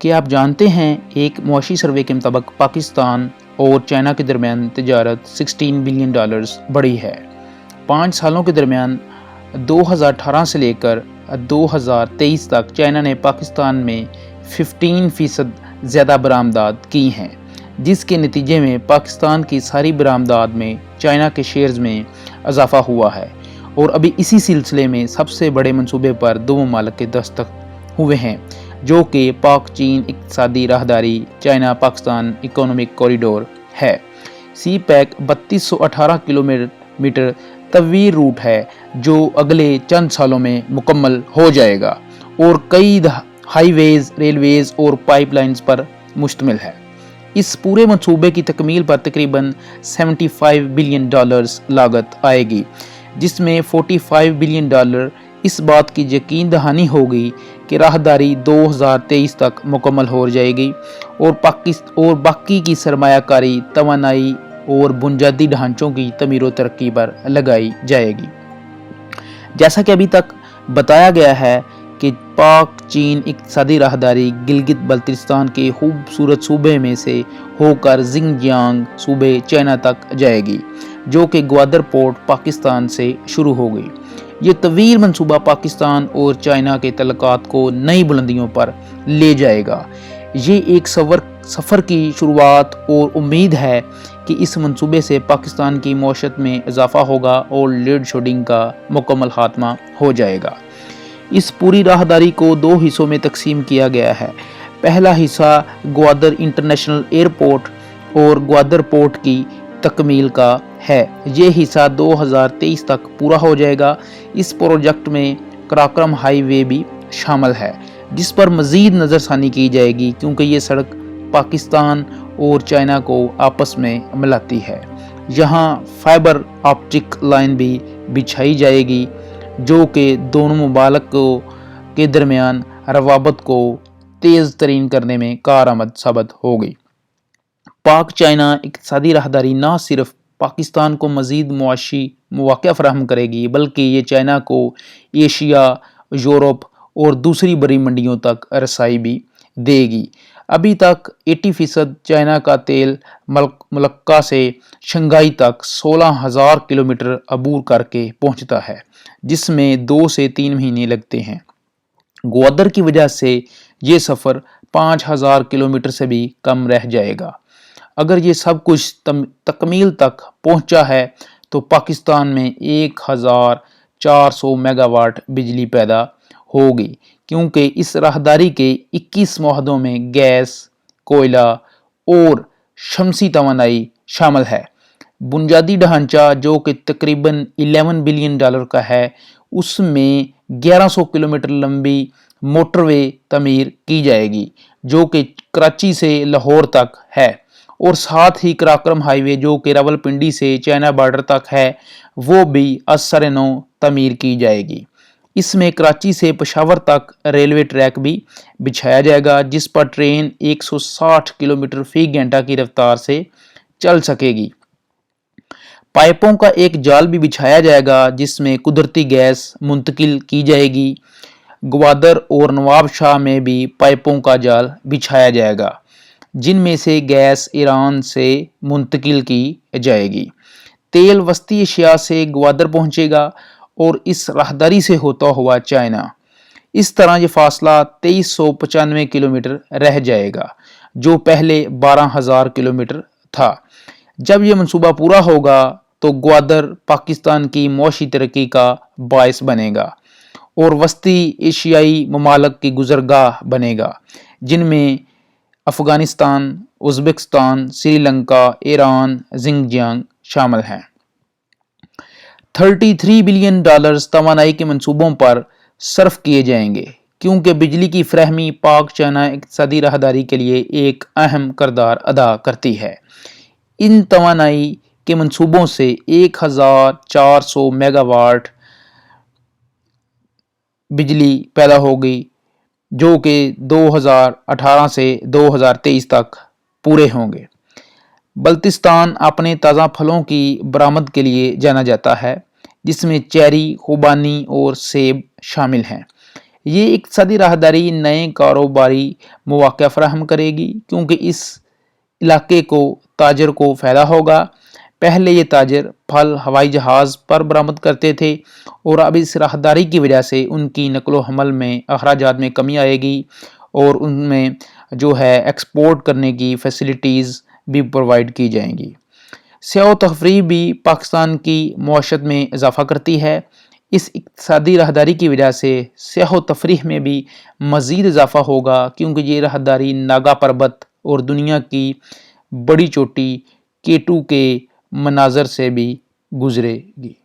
क्या आप जानते हैं एक मुआशी सर्वे के मुताबिक पाकिस्तान और चाइना के दरमियान तजारत 16 बिलियन डॉलर्स बढ़ी है। 5 सालों के दरमियान 2018 से लेकर 2023 तक चाइना ने पाकिस्तान में 15% ज़्यादा बरामदात की हैं, जिसके नतीजे में पाकिस्तान की सारी बरामदात में चाइना के शेयर्स में इजाफा हुआ है और अभी इसी सिलसिले में सबसे बड़े मंसूबे पर दो ममालिक के दस्तखत हुए हैं, जो कि पाक चीन इक़्तिसादी राहदारी चाइना पाकिस्तान इकोनॉमिक कॉरिडोर है। सी पैक 3218 किलोमीटर तवील रूट है जो अगले चंद सालों में मुकम्मल हो जाएगा और कई हाईवेज, रेलवेज और पाइपलाइंस पर मुश्तमिल है। इस पूरे मंसूबे की तकमील पर तकरीबन 75 बिलियन डॉलर्स लागत आएगी, जिसमें 45 बिलियन डॉलर इस बात की यकीन दहानी होगी कि राहदारी 2023 तक मुकम्मल हो जाएगी और बाकी की सरमायाकारी, तवानाई और बुनियादी ढांचों की तमीर व तरक्की पर लगाई जाएगी। जैसा कि अभी तक बताया गया है कि पाक चीन इक़्तिसादी राहदारी गिलगित बल्तिस्तान के खूबसूरत सूबे में से होकर जिंगजियांग सूबे चाइना तक जाएगी, जो कि ग्वादर पोर्ट पाकिस्तान से शुरू होगी। ये तवील मंसूबा पाकिस्तान और चाइना के तल्लुकात को नई बुलंदियों पर ले जाएगा। ये एक सफ़र की शुरुआत और उम्मीद है कि इस मंसूबे से पाकिस्तान की मईशत में इजाफा होगा और लोड शेडिंग का मुकम्मल खात्मा हो जाएगा। इस पूरी राहदारी को दो हिस्सों में तकसीम किया गया है। पहला हिस्सा ग्वादर इंटरनेशनल एयरपोर्ट और ग्वादर पोर्ट की तकमील का है। ये हिस्सा 2023 तक पूरा हो जाएगा। इस प्रोजेक्ट में कराक्रम हाईवे भी शामिल है, जिस पर मज़ीद नज़रसानी की जाएगी क्योंकि ये सड़क पाकिस्तान और चाइना को आपस में मिलाती है। यहाँ फाइबर ऑप्टिक लाइन भी बिछाई जाएगी, जो कि दोनों मुमालिक के दरमियान रवाबत को तेज़ तरीन करने में कारआमद साबित होगी। पाक चाइना इक़्तिसादी राहदारी न सिर्फ पाकिस्तान को मज़ीद मुआशी मौक़े फराहम करेगी, बल्कि ये चाइना को एशिया, यूरोप और दूसरी बड़ी मंडियों तक रसाई भी देगी। अभी तक 80% चाइना का तेल मलक्का से शंघाई तक 16,000 किलोमीटर अबूर करके पहुंचता है, जिसमें 2 से 3 महीने लगते हैं। ग्वादर की वजह से ये सफ़र 5,000 किलोमीटर से भी कम रह जाएगा। अगर ये सब कुछ तकमील तक पहुंचा है तो पाकिस्तान में 1400 मेगावाट बिजली पैदा होगी, क्योंकि इस राहदारी के 21 मुआहदों में गैस, कोयला और शमसी तवानाई शामिल है। बुनियादी ढांचा जो कि तकरीबन 11 बिलियन डॉलर का है, उसमें 1100 किलोमीटर लंबी मोटरवे तमीर की जाएगी, जो कि कराची से लाहौर तक है, और साथ ही कराक्रम हाईवे जो कि रावलपिंडी से चाइना बॉर्डर तक है, वो भी असर नौ तमीर की जाएगी। इसमें कराची से पेशावर तक रेलवे ट्रैक भी बिछाया जाएगा, जिस पर ट्रेन 160 किलोमीटर फी घंटा की रफ्तार से चल सकेगी। पाइपों का एक जाल भी बिछाया जाएगा, जिसमें कुदरती गैस मुंतकिल की जाएगी। ग्वादर और नवाब शाह में भी पाइपों का जाल बिछाया जाएगा, जिनमें से गैस ईरान से मुंतकिल की जाएगी। तेल वस्ती एशिया से ग्वादर पहुंचेगा और इस राहदारी से होता हुआ चाइना। इस तरह ये फासला 2395 किलोमीटर रह जाएगा, जो पहले 12,000 किलोमीटर था। जब ये मंसूबा पूरा होगा तो ग्वादर पाकिस्तान की मौशी तरक्की का बायस बनेगा और वस्ती एशियाई ममालिक की गुजरगाह बनेगा, जिनमें Afghanistan, Uzbekistan, Sri Lanka, Iran, Xinjiang शामिल हैं। 33 बिलियन डॉलर्स तवानाई के मंसूबों पर सर्फ किए जाएंगे, क्योंकि बिजली की फरहमी पाक चाइना इक़्तिसादी राहदारी के लिए एक अहम किरदार अदा करती है। इन तवानाई के मंसूबों से 1400 मेगावाट बिजली पैदा होगी, जो कि 2018 से 2023 तक पूरे होंगे। बल्तिस्तान अपने ताज़ा फलों की बरामद के लिए जाना जाता है, जिसमें चेरी, खुबानी और सेब शामिल हैं। یہ اقتصادی راہداری نئے کاروباری مواقع فراہم کرے گی کیونکہ اس علاقے کو تاجر کو فائدہ ہوگا۔ پہلے یہ تاجر پھل ہوائی جہاز پر برآمد کرتے تھے اور اب اس راہداری کی وجہ سے ان کی نقل و حمل میں اخراجات میں کمی آئے گی اور ان میں جو ہے ایکسپورٹ کرنے کی فیسلٹیز بھی پرووائڈ کی جائیں گی۔ سیاحت و تفریح بھی پاکستان کی معیشت میں اضافہ کرتی ہے۔ اس اقتصادی راہداری کی وجہ سے سیاحت و تفریح میں بھی مزید اضافہ ہوگا کیونکہ یہ راہداری ناگا پربت اور دنیا کی بڑی چوٹی K2 کے مناظر سے بھی گزرے گی۔